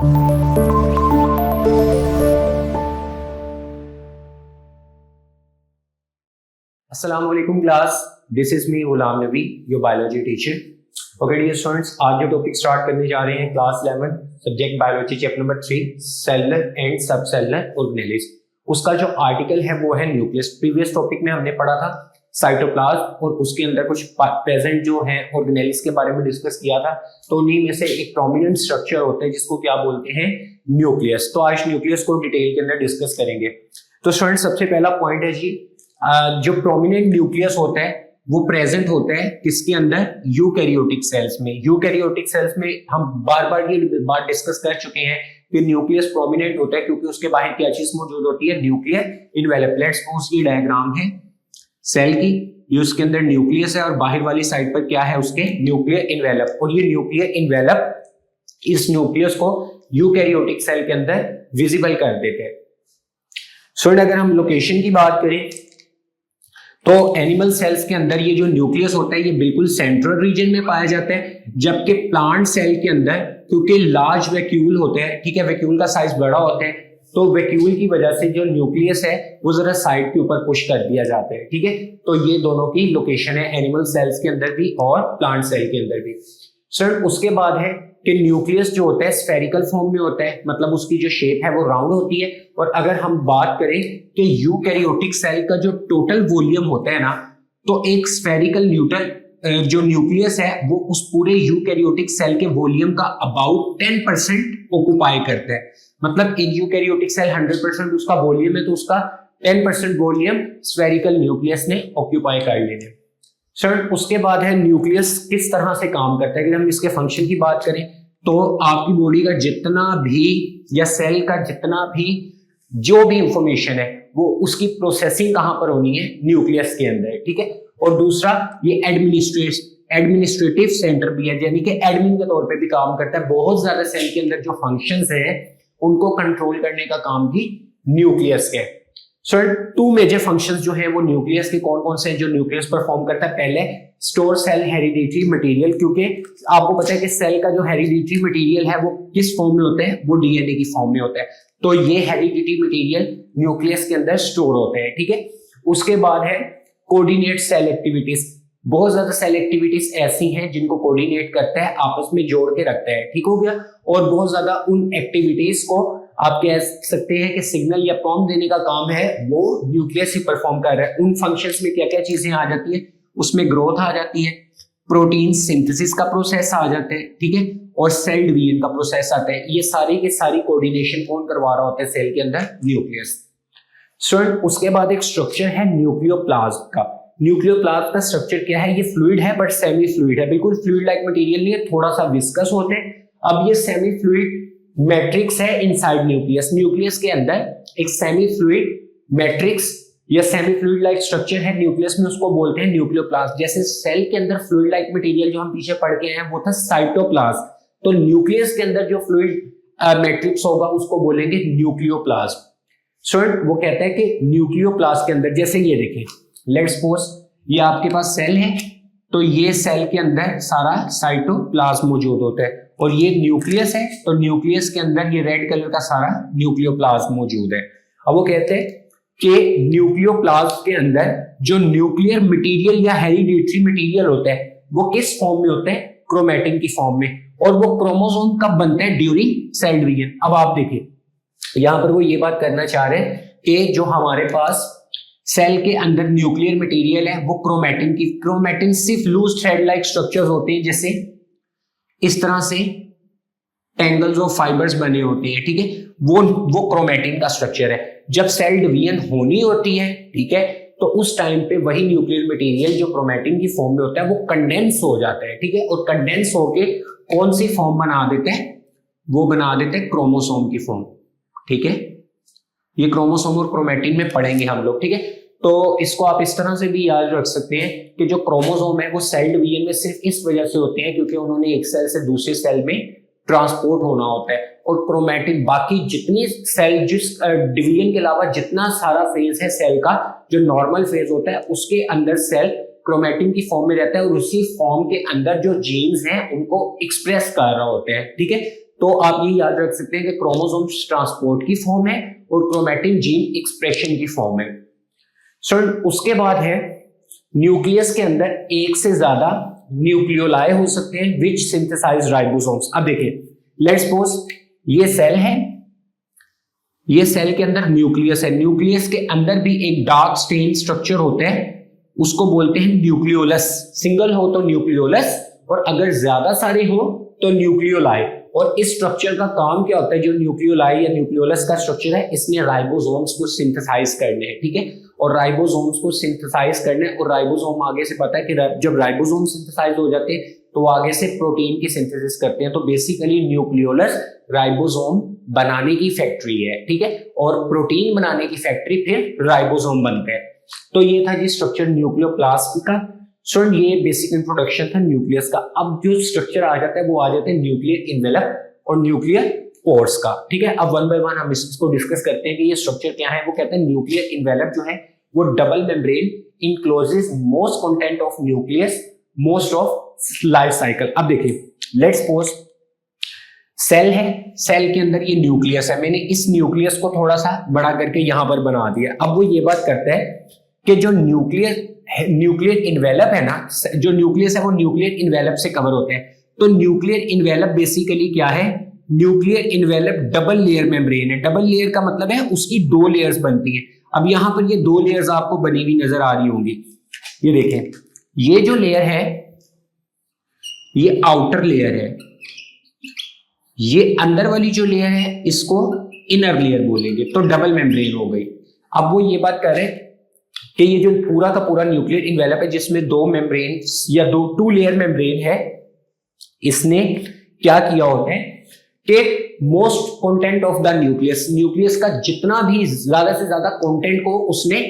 अस्सलाम वालेकुम class, this is me Ghulam Nabi, your biology teacher. Okay dear students, आज जो टॉपिक स्टार्ट करने जा रहे हैं class 11 subject biology chapter number 3 cellular and sub cellular organelles. उसका जो आर्टिकल है वो है न्यूक्लियस। प्रीवियस टॉपिक में हमने पढ़ा था साइटोप्लाज्म और उसके अंदर कुछ प्रेजेंट जो है ऑर्गेनेल्स के बारे में डिस्कस किया था। तो उन्हीं में से एक प्रोमिनेंट स्ट्रक्चर होता है जिसको क्या बोलते हैं, न्यूक्लियस। तो आज न्यूक्लियस को डिटेल के अंदर डिस्कस करेंगे। तो स्टूडेंट्स सबसे पहला पॉइंट है जी, जो प्रोमिनेंट न्यूक्लियस होता है वो प्रेजेंट होता है किसके अंदर, यूकैरियोटिक सेल्स में। यूकैरियोटिक सेल्स में हम बार बार ये बात डिस्कस कर चुके हैं कि न्यूक्लियस प्रोमिनेंट होता है क्योंकि उसके बाहर क्या चीज मौजूद होती है, न्यूक्लियर इन्वेलप। लेट्स सपोज ये डायग्राम है सेल की, ये उसके अंदर न्यूक्लियस है और बाहर वाली साइड पर क्या है, उसके न्यूक्लियर इन्वेलप। और ये न्यूक्लियर इन्वेलप इस न्यूक्लियस को यूकैरियोटिक सेल के अंदर विजिबल कर देते हैं। सो अगर हम लोकेशन की बात करें तो एनिमल सेल्स के अंदर ये जो न्यूक्लियस होता है ये बिल्कुल सेंट्रल रीजन में पाया जाता है, जबकि प्लांट सेल के अंदर क्योंकि लार्ज वैक्यूल होते हैं, ठीक है, वैक्यूल का साइज बड़ा होता है, तो वैक्यूल की वजह से जो न्यूक्लियस है वो जरा साइड के ऊपर पुश कर दिया जाता है, ठीक है। तो ये दोनों की लोकेशन है एनिमल सेल्स के अंदर भी और प्लांट सेल के अंदर भी। सर उसके बाद है कि न्यूक्लियस जो होता है स्फेरिकल फॉर्म में होता है, मतलब उसकी जो शेप है वो राउंड होती है। और अगर हम बात करें कि यूकैरियोटिक सेल का जो टोटल वॉल्यूम होता है ना, तो एक स्फेरिकल जो न्यूक्लियस है वो उस पूरे यूकैरियोटिक सेल के वॉल्यूम का अबाउट 10% ऑक्युपाई करता है। मतलब एक यूकैरियोटिक सेल 100% उसका वॉल्यूम है तो उसका 10% वॉल्यूम स्फेरिकल न्यूक्लियस ने ऑक्युपाई कर लेना है। सर उसके बाद है न्यूक्लियस किस तरह से काम करता है। अगर हम इसके फंक्शन की बात करें तो आपकी बॉडी का जितना भी या सेल का जितना भी जो भी इंफॉर्मेशन है वो उसकी प्रोसेसिंग कहां पर होनी है, न्यूक्लियस के अंदर, ठीक है। और दूसरा ये एडमिनिस्ट्रेटिव सेंटर भी है, यानी कि एडमिन के तौर पे भी काम करता है। बहुत ज्यादा सेल के अंदर जो फंक्शंस है उनको कंट्रोल करने का काम भी न्यूक्लियस के। सर टू मेजर फंक्शंस जो है वो न्यूक्लियस के कौन कौन से हैं जो न्यूक्लियस परफॉर्म करता है। पहले स्टोर सेल हेरिडिटरी मटेरियल, क्योंकि आपको पता है कि सेल का जो हेरिडिटरी मटेरियल है वो किस फॉर्म में होता है, वो डीएनए की फॉर्म में होता है। तो ये हेरिडिटरी मटेरियल न्यूक्लियस के अंदर स्टोर होते हैं, ठीक है। उसके बाद है कोऑर्डिनेट सेल एक्टिविटीज। बहुत ज्यादा सेल एक्टिविटीज ऐसी हैं जिनको कोऑर्डिनेट करता है, आपस में जोड़ के रखता है, ठीक हो गया। और बहुत ज्यादा उन एक्टिविटीज को आप कह सकते हैं कि सिग्नल या प्रॉम्प्ट देने का काम है वो न्यूक्लियस ही परफॉर्म कर रहा है। उन फंक्शंस में क्या क्या चीजें आ जाती है, उसमें ग्रोथ आ जाती है, प्रोटीन सिंथेसिस का प्रोसेस आ जाता है, ठीक है, और सेल डिवीजन का प्रोसेस आता है। ये सारी के सारी कोऑर्डिनेशन कौन करवा रहा होता है सेल के अंदर, न्यूक्लियस। स्टूडेंट उसके बाद एक स्ट्रक्चर है न्यूक्लियोप्लाज्म का। न्यूक्लियोप्लाज्म का स्ट्रक्चर क्या है, ये फ्लूइड है बट सेमी फ्लूइड है, बिल्कुल फ्लूइड लाइक मटेरियल नहीं है, थोड़ा सा विस्कस होते हैं। अब ये सेमी फ्लूइड मैट्रिक्स है इनसाइड न्यूक्लियस। न्यूक्लियस के अंदर एक सेमी फ्लूइड मैट्रिक्स या सेमी फ्लूइड लाइक स्ट्रक्चर है न्यूक्लियस में, उसको बोलते हैं न्यूक्लियोप्लाज्म। जैसे सेल के अंदर फ्लूइड लाइक मटेरियल जो हम पीछे पढ़ के आए हैं वो था साइटोप्लाज्म, तो न्यूक्लियस के अंदर जो फ्लूइड मैट्रिक्स होगा उसको बोलेंगे न्यूक्लियोप्लाज्म। सो वो कहता है कि न्यूक्लियोप्लाज्म के अंदर जैसे ये देखें, लेट्स सपोज ये आपके पास सेल है, तो ये सेल के अंदर सारा साइटोप्लाज्म मौजूद होता है, और ये न्यूक्लियस है, तो न्यूक्लियस के अंदर ये रेड कलर का सारा न्यूक्लियोप्लाज्म मौजूद है। अब वो कहते हैं कि न्यूक्लियोप्लाज्म के अंदर जो न्यूक्लियर मटेरियल या हेरिडिटरी मटेरियल होता है वो किस फॉर्म में होता है, क्रोमैटिन की फॉर्म में। और वो क्रोमोसोम कब बनता है, ड्यूरिंग सेल डिवीजन। अब आप देखिए यहां पर वो ये बात करना चाह रहे हैं कि जो हमारे पास सेल के अंदर न्यूक्लियर मटेरियल है वो क्रोमैटिन सिर्फ लूज थ्रेड लाइक स्ट्रक्चर्स होते हैं, जैसे इस तरह से टेंगल्स ऑफ फाइबर्स बने होते हैं, ठीक है, वो क्रोमैटिन का स्ट्रक्चर है। जब सेल डिवीजन होनी होती है, ठीक है, तो उस टाइम पे वही न्यूक्लियर मटेरियल जो क्रोमैटिन की फॉर्म में होता है वो कंडेंस हो जाता है, ठीक है, और कंडेंस होके कौन सी फॉर्म बना देते हैं, वो बना देते हैं क्रोमोसोम की फॉर्म, ठीक है। ये क्रोमोसोम और क्रोमैटिन में पढ़ेंगे हम लोग, ठीक है। तो इसको आप इस तरह से भी याद रख सकते हैं कि जो क्रोमोसोम है वो सेल डिवीजन में सिर्फ इस वजह से होते हैं क्योंकि उन्होंने एक सेल से दूसरे सेल में ट्रांसपोर्ट होना होता है, और क्रोमैटिन बाकी जितनी सेल जिस डिवीजन के अलावा जितना सारा फेज है सेल का, जो नॉर्मल फेज होता है उसके अंदर सेल क्रोमैटिन की फॉर्म में रहता है और उसी फॉर्म के अंदर जो जीन्स हैं उनको एक्सप्रेस कर रहा होते हैं, ठीक है। तो आप ये याद रख सकते हैं कि क्रोमोसोम्स ट्रांसपोर्ट की फॉर्म है और क्रोमैटिन जीन एक्सप्रेशन की फॉर्म है। सो उसके बाद है न्यूक्लियस के अंदर एक से ज्यादा न्यूक्लियोलाई हो सकते हैं विच सिंथेसाइज राइबोसोम्स। अब देखिए, लेट्स सपोज ये सेल है, ये सेल के अंदर न्यूक्लियस है, न्यूक्लियस के अंदर भी एक डार्क स्टेन स्ट्रक्चर होता है, उसको बोलते हैं न्यूक्लियोलस। सिंगल हो तो न्यूक्लियोलस और अगर ज्यादा सारे हो तो न्यूक्लियोलाई। और इस स्ट्रक्चर का काम क्या होता है, जो न्यूक्लियोलाई या न्यूक्लियोलस का स्ट्रक्चर है, इसमें राइबोसोम्स को सिंथेसाइज करने हैं, ठीक है। और राइबोसोम्स को सिंथेसाइज करने, और राइबोसोम आगे से पता है कि जब राइबोसोम सिंथेसाइज हो जाते हैं तो आगे से प्रोटीन की सिंथेसिस करते हैं। तो बेसिकली न्यूक्लियोलस राइबोसोम बनाने की फैक्ट्री है, ठीक है, और प्रोटीन बनाने की फैक्ट्री फिर राइबोसोम बनते हैं। तो ये था जी स्ट्रक्चर न्यूक्लियोप्लास्ट का। सो ये बेसिक इंट्रोडक्शन था न्यूक्लियस का। अब जो स्ट्रक्चर आ जाता है वो आ जाते हैं न्यूक्लियर इन्वेलप और न्यूक्लियर पोर्स का, ठीक है। अब वन बाय वन हम इसको डिस्कस करते हैं कि ये स्ट्रक्चर क्या है। वो कहते हैं न्यूक्लियर इन्वेलप जो है वो double membrane encloses most content of nucleus most of life cycle. अब देखिए, लेट्स सपोज सेल है, सेल के अंदर ये न्यूक्लियस है, मैंने इस न्यूक्लियस को थोड़ा सा बड़ा करके यहां पर बना दिया। अब वो ये बात करता है कि जो न्यूक्लियर इन्वेलप है ना, जो न्यूक्लियस है वो न्यूक्लियर इन्वेलप से कवर होते हैं। तो न्यूक्लियर इन्वेलप बेसिकली क्या है, nuclear envelope double layer membrane है। डबल लेयर का मतलब है उसकी दो लेयर्स बनती है। अब यहां पर ये दो लेयर्स आपको बनी हुई नजर आ रही होंगी। ये देखें, ये जो लेयर है ये आउटर लेयर है, ये अंदर वाली जो लेयर है इसको इनर लेयर बोलेंगे। तो डबल मेम्ब्रेन हो गई। अब वो ये बात कर रहे हैं कि ये जो पूरा का पूरा न्यूक्लियर इन्वेलप है जिसमें दो मेम्ब्रेन या टू लेयर मेम्ब्रेन है, इसने क्या किया होता है कि most content of the nucleus, nucleus का जितना भी ज्यादा से ज्यादा कंटेंट को उसने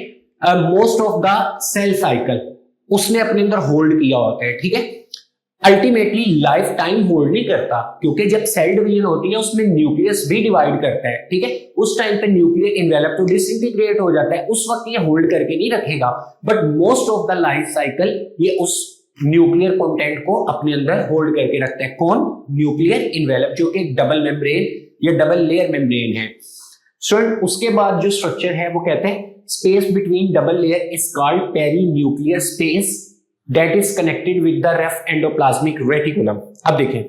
most of the cell cycle उसने अपने अंदर होल्ड किया होता है, ठीक है। अल्टीमेटली लाइफ टाइम होल्ड नहीं करता, क्योंकि जब सेल डिवीजन होती है उसमें न्यूक्लियस भी डिवाइड करता है, ठीक है। उस टाइम पे न्यूक्लियर इन्वेलप तो डिसइंटीग्रेट हो जाता है, उस वक्त ये होल्ड करके नहीं रखेगा, but most of the life cycle ये उस न्यूक्लियर कंटेंट को अपने अंदर होल्ड करके रखता है। कौन? न्यूक्लियर इन्वेलप, जो कि डबल मेम्ब्रेन या डबल लेयर मेम्ब्रेन है। सो उसके बाद जो स्ट्रक्चर है वो कहते हैं space between double layer is called perinuclear space that is connected with the rough endoplasmic reticulum। अब देखें,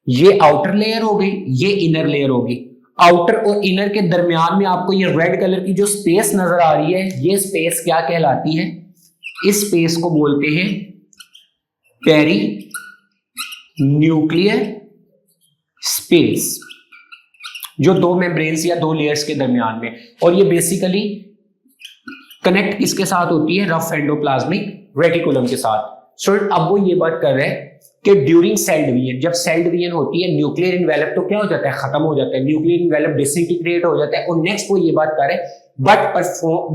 ये आउटर लेयर हो गई, ये इनर लेयर होगी। आउटर और इनर के दरमियान में आपको ये रेड कलर की जो स्पेस नजर आ रही है, ये स्पेस क्या कहलाती है? इस स्पेस को बोलते हैं पेरी न्यूक्लियर स्पेस, जो दो मेम्ब्रेन्स या दो लेयर्स के दरमियान में। और ये बेसिकली कनेक्ट किसके साथ होती है? रफ एंडोप्लाज्मिक रेटिकुलम के साथ। सो अब वो ये बात कर रहे हैं कि ड्यूरिंग सेल डिवीजन, जब सेल डिवीजन होती है न्यूक्लियर इन्वेलप तो क्या हो जाता है? खत्म हो जाता है, न्यूक्लियर इन्वेलप डिसइंटीग्रेट हो जाता है। और नेक्स्ट वो ये बात कर रहे हैं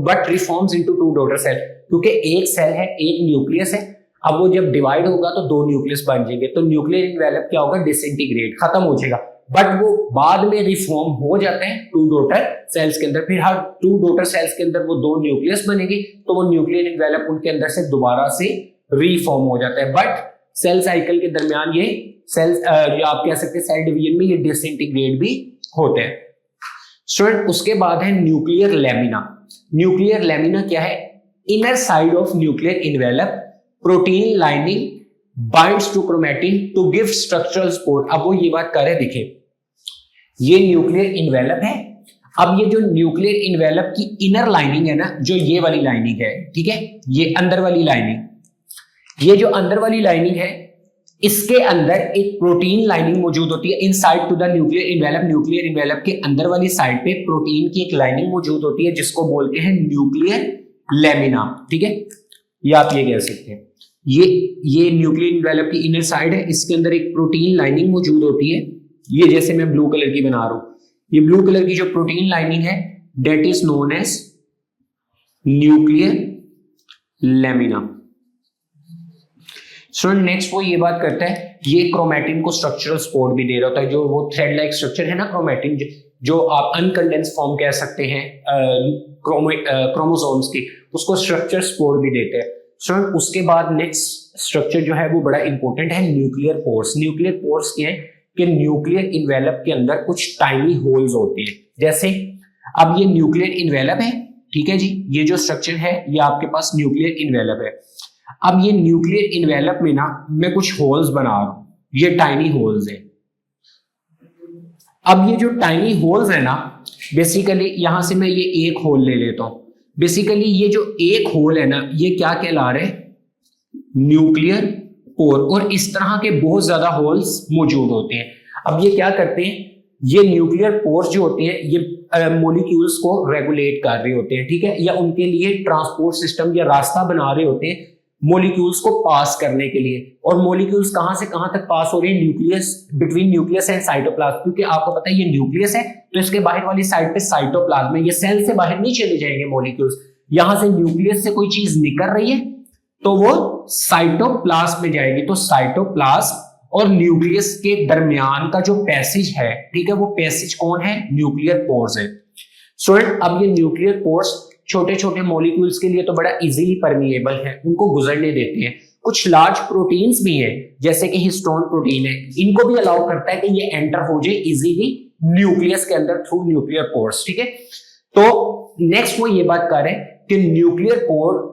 but reforms into two daughter cell, क्योंकि एक सेल है, एक न्यूक्लियस है। अब वो जब डिवाइड होगा तो दो न्यूक्लियस बन जाएंगे, तो न्यूक्लियर इन्वेलप क्या होगा? डिसइंटीग्रेट, खत्म हो जाएगा। बट वो बाद में रिफॉर्म हो जाते हैं टू डॉटर सेल्स के अंदर। फिर हर टू डॉटर सेल्स के अंदर वो दो न्यूक्लियस बनेगी, तो वो न्यूक्लियर इन्वेलप उनके अंदर से दोबारा से रिफॉर्म हो जाता है। बट सेल साइकिल के दरमियान ये सेल्स जो आप कह सकते हैं सेल डिवीजन में ये डिसइंटीग्रेट भी होते हैं। स्टूडेंट उसके बाद है न्यूक्लियर लेमिना। न्यूक्लियर लेमिना क्या है? Inner side of nuclear envelope protein lining binds to chromatin to give structural support. अब वो ये बात कर रहे हैं, देखिए ये न्यूक्लियर इन्वेलप है। अब ये जो न्यूक्लियर इन्वेलप की इनर लाइनिंग है ना, जो ये वाली लाइनिंग है, ठीक है, ये अंदर वाली लाइनिंग, ये जो अंदर वाली लाइनिंग है इसके अंदर एक प्रोटीन लाइनिंग मौजूद होती है inside to the nuclear envelope. Nuclear envelope के अंदर वाली साइड पे प्रोटीन की एक लाइनिंग मौजूद होती है जिसको बोलते हैं न्यूक्लियर लेमिना, ठीक है, या आप ये कह सकते हैं ये न्यूक्लियर इन्वेलप की इनर साइड है, इसके अंदर एक प्रोटीन लाइनिंग मौजूद होती है। ये जैसे मैं ब्लू कलर की बना रहा हूं, ये ब्लू कलर की जो प्रोटीन लाइनिंग है that is known as nuclear lamina. So next वो ये बात करता है, ये क्रोमैटिन को स्ट्रक्चरल सपोर्ट भी दे रहा होता है। जो वो थ्रेड लाइक स्ट्रक्चर है ना क्रोमैटिन, जो आप अनकंडेंस फॉर्म कह सकते हैं क्रोमोसोम्स की, उसको स्ट्रक्चर सपोर्ट भी देते हैं। सो उसके बाद नेक्स्ट स्ट्रक्चर जो है वो बड़ा इंपॉर्टेंट है, न्यूक्लियर पोर्स। न्यूक्लियर पोर्स क्या है? कि न्यूक्लियर इन्वेलप के अंदर कुछ टाइनी होल्स होते हैं। जैसे अब ये न्यूक्लियर इन्वेलप है, ठीक है जी, ये जो स्ट्रक्चर है ये आपके पास न्यूक्लियर इन्वेलप है। अब ये न्यूक्लियर इन्वेलप में ना मैं कुछ होल्स बना रहा हूं, ये टाइनी होल्स है। अब ये जो टाइनी होल्स है ना, बेसिकली यहां से मैं ये एक होल ले लेता हूं। बेसिकली ये जो एक होल है ना, ये क्या कहला रहे हैं, न्यूक्लियर पोर। और इस तरह के बहुत ज्यादा होल्स मौजूद होते हैं। अब ये क्या करते हैं, ये न्यूक्लियर पोर्स जो होते हैं ये मॉलिक्यूल्स को रेगुलेट कर रहे होते हैं, ठीक है, या उनके लिए ट्रांसपोर्ट सिस्टम या रास्ता बना रहे होते हैं मॉलिक्यूल्स को पास करने के लिए। और मॉलिक्यूल्स कहां से कहां तक पास हो रहे हैं, nucleus, between nucleus and cytoplasm, क्योंकि आपको पता है ये न्यूक्लियस है तो इसके बाहर वाली साइड पे साइटोप्लाज्म है। ये सेल से बाहर नहीं चले जाएंगे मॉलिक्यूल्स, यहां से न्यूक्लियस से कोई चीज निकल रही है तो वो साइटोप्लाज्म में जाएगी। तो साइटोप्लाज्म और न्यूक्लियस के दरमियान का जो पैसेज है, ठीक है, वो पैसेज कौन है, न्यूक्लियर पोर्स है। स्टूडेंट अब ये न्यूक्लियर पोर्स छोटे छोटे मॉलिक्यूल्स के लिए तो बड़ा इजीली परमिएबल है, उनको गुजरने देते हैं। कुछ लार्ज प्रोटीन्स भी हैं जैसे कि हिस्टोन प्रोटीन है, इनको भी अलाउ करता है कि ये एंटर हो जाए इजीली न्यूक्लियस के अंदर थ्रू न्यूक्लियर पोर्स, ठीक है। तो नेक्स्ट वो ये बात कर रहे हैं कि nuclear pore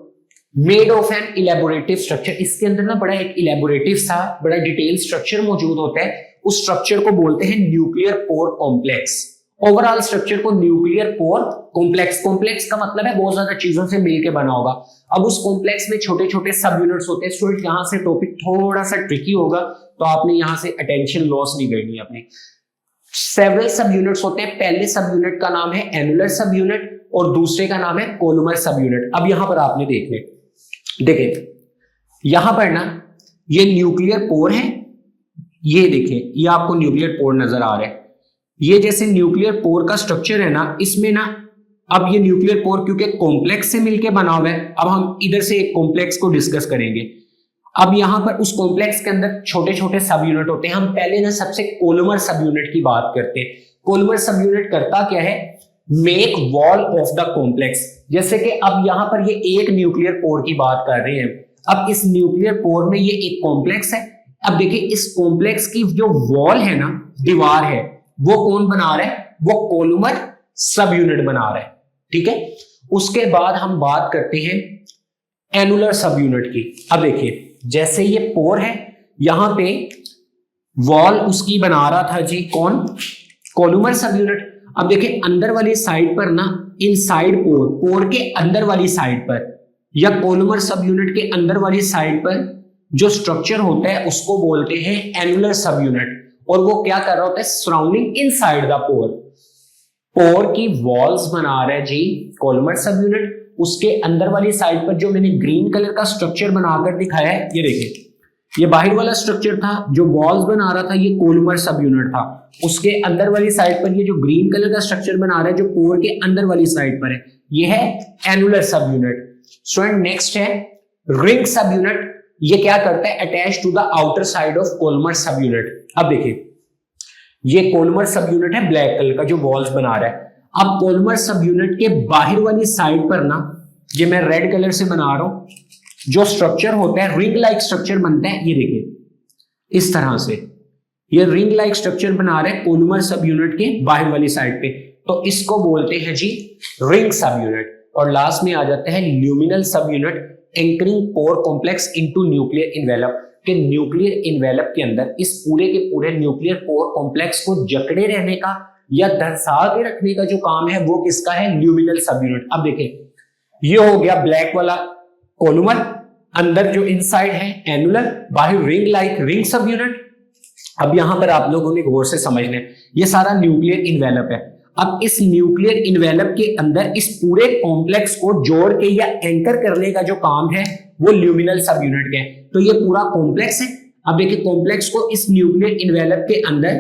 made of an elaborative structure, इसके अंदर ना बड़ा एक इलेबोरेटिव सा बड़ा डिटेल स्ट्रक्चर मौजूद होता है। उस स्ट्रक्चर को बोलते हैं nuclear pore complex. Overall structure को न्यूक्लियर पोर कॉम्प्लेक्स, कॉम्प्लेक्स का मतलब है बहुत ज्यादा चीजों से मिलकर बना होगा। अब उस कॉम्प्लेक्स में छोटे छोटे सब यूनिट्स होते हैं। स्टूडेंट यहां से टॉपिक थोड़ा सा ट्रिकी होगा तो आपने यहां से अटेंशन लॉस नहीं करनी है अपनी। सेवरल सब यूनिट्स होते हैं। पहले सब यूनिट का नाम है एनुलर सब यूनिट और दूसरे का नाम है कोलुमर सब यूनिट। अब यहां पर आपने देखिए यहां पर ना ये न्यूक्लियर पोर है, ये देखिए ये आपको न्यूक्लियर पोर नजर आ रहा है। ये जैसे न्यूक्लियर पोर का स्ट्रक्चर है ना, इसमें ना अब ये न्यूक्लियर पोर क्योंकि कॉम्प्लेक्स से मिलके बना हुआ है, अब हम इधर से एक कॉम्प्लेक्स को डिस्कस करेंगे। अब यहां पर उस कॉम्प्लेक्स के अंदर छोटे छोटे सब यूनिट होते हैं। हम पहले ना सबसे कोलुमर सब यूनिट की बात करते हैं। कोलुमर सब यूनिट करता क्या है, make wall of the complex. जैसे कि अब यहां पर ये एक न्यूक्लियर पोर की बात कर रहे हैं। अब इस न्यूक्लियर पोर में ये एक कॉम्प्लेक्स है। अब देखिए इस कॉम्प्लेक्स की जो वॉल है ना, दीवार है, वो कौन बना रहा है, वो कोलुमर सब यूनिट बना रहा है, ठीक है। उसके बाद हम बात करते हैं एनुलर सब यूनिट की। अब देखिए जैसे ये पोर है, यहां पे वॉल उसकी बना रहा था जी कौन, कोलुमर सब यूनिट। अब देखिए अंदर वाली साइड पर ना, इनसाइड पोर, पोर के अंदर वाली साइड पर या कोलुमर सब यूनिट के अंदर वाली साइड पर जो स्ट्रक्चर होता है उसको बोलते हैं एनुलर सब यूनिट। और वो क्या कर रहा होता है, सराउंडिंग इनसाइड द पोर, पोर की वॉल्स बना रहा है जी कोलुमर सब यूनिट। उसके अंदर वाली साइड पर जो मैंने ग्रीन कलर का स्ट्रक्चर बनाकर दिखाया है, ये देखिए ये बाहर वाला स्ट्रक्चर था, जो वॉल्स बना रहा था ये कोलुमर सब यूनिट था। उसके अंदर वाली साइड पर ये जो ग्रीन कलर का स्ट्रक्चर बना रहा है जो पोर के अंदर वाली साइड पर है, ये है annular subunit. Student next है रिंग सब यूनिट। ये क्या करता है, attach to the outer side of columnar subunit. अब देखिए ये कोलुमर सब यूनिट है ब्लैक कलर का जो वॉल्स बना रहा है। अब कोलुमर सब यूनिट के बाहर वाली साइड पर ना, ये मैं रेड कलर से बना रहा हूं, जो स्ट्रक्चर होता है रिंग लाइक स्ट्रक्चर बनता है। ये देखिए इस तरह से ये रिंग लाइक स्ट्रक्चर बना रहे हैं कोलुमर सब यूनिट के बाहर वाली साइड पे, तो इसको बोलते हैं जी रिंग सब यूनिट। और लास्ट में आ जाता है ल्यूमिनल सब unit, anchoring pore complex into nuclear envelope. के न्यूक्लियर इन्वेलप के अंदर इस पूरे के पूरे न्यूक्लियर पोर कॉम्प्लेक्स को जकड़े रहने का या दरसा के रखने का जो काम है वो किसका है, ल्यूमिनल सब यूनिट। अब देखिए ये हो गया ब्लैक वाला कोलुमर, अंदर जो इनसाइड है एनुलर, बाहर ring like ring subunit. अब यहां पर आप लोगों ने गौर से समझना है, ये सारा न्यूक्लियर इन्वेलप है। अब इस न्यूक्लियर इन्वेलप के अंदर इस पूरे कॉम्प्लेक्स को जोड़ के या एंकर करने का जो काम है वो ल्यूमिनल सब यूनिट के। तो ये पूरा कॉम्प्लेक्स है। अब देखिए कॉम्प्लेक्स को इस न्यूक्लियर इन्वेलप के अंदर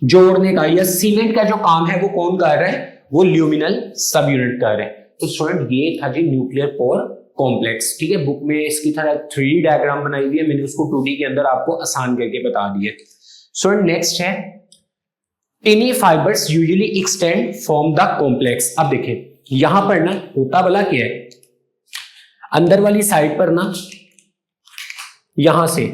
जोड़ने का या सीमेंट का जो काम है वो कौन कर रहा है, वो ल्यूमिनल सब यूनिट कर रहे हैं। तो स्टूडेंट ये था जी न्यूक्लियर पोर कॉम्प्लेक्स, ठीक है। बुक में इसकी तरह 3D डायग्राम बनाई हुई है, मैंने उसको 2D के अंदर आपको आसान करके बता दिए। स्टूडेंट नेक्स्ट है टिनी fibres usually extend from the complex. अब देखिए यहां पर ना होता भला क्या है, अंदर वाली साइड पर ना यहां से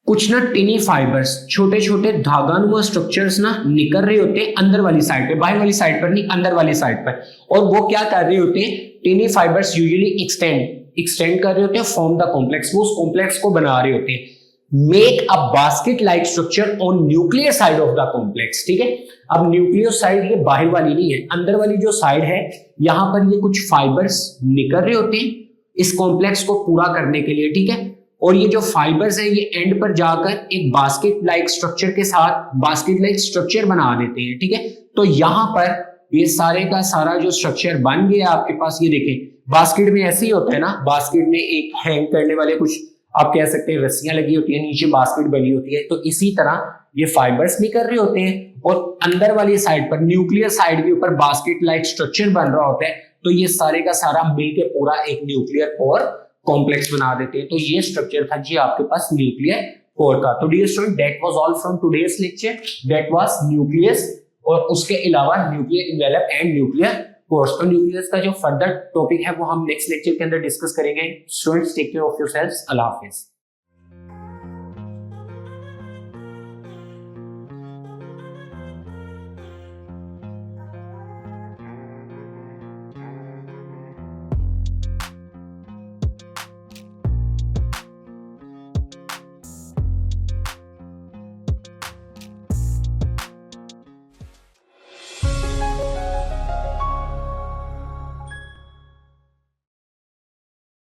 कुछ ना टिनी फाइबर्स, छोटे छोटे धागानुमा स्ट्रक्चर्स ना निकल रहे होते हैं अंदर वाली साइड पे, बाहर वाली साइड पर नहीं, अंदर वाली साइड पर। और वो क्या कर रहे होते हैं, टिनी फाइबर्स यूजुअली एक्सटेंड कर रहे होते हैं, फॉर्म द कॉम्प्लेक्स, वो उस कॉम्प्लेक्स को बना रहे होते हैं। Make a basket like structure on nuclear side of the complex, ठीक है। अब न्यूक्लियर साइड ये बाहर वाली नहीं है, अंदर वाली जो साइड है, यहां पर ये कुछ फाइबर्स निकल रहे होते हैं इस कॉम्प्लेक्स को पूरा करने के लिए, ठीक है। और ये जो फाइबर्स है ये एंड पर जाकर एक बास्केट लाइक स्ट्रक्चर के साथ बास्केट लाइक स्ट्रक्चर बना देते हैं, ठीक है। तो यहां पर ये सारे का सारा जो स्ट्रक्चर बन गया आपके पास, ये देखें बास्केट में ऐसे ही होता है ना, बास्केट में एक हैंग करने वाले कुछ आप कह सकते हैं रस्सियां लगी होती है, नीचे बास्केट बनी होती है। तो इसी तरह ये फाइबर्स निकल रहे होते हैं और अंदर वाली साइड पर न्यूक्लियर साइड के ऊपर बास्केट लाइक स्ट्रक्चर बन रहा होता है। तो ये सारे का सारा मिलकर पूरा एक न्यूक्लियर कोर कॉम्प्लेक्स बना देते हैं। तो ये स्ट्रक्चर था जी आपके पास न्यूक्लियर कोर का। तो dear student, that was all from today's lecture, that was nucleus, और उसके अलावा nuclear envelope and nuclear course. तो न्यूक्लियस का जो फर्दर टॉपिक है वो हम नेक्स्ट लेक्चर के अंदर डिस्कस करेंगे। Students, take care of yourselves. अल्लाह हाफिज।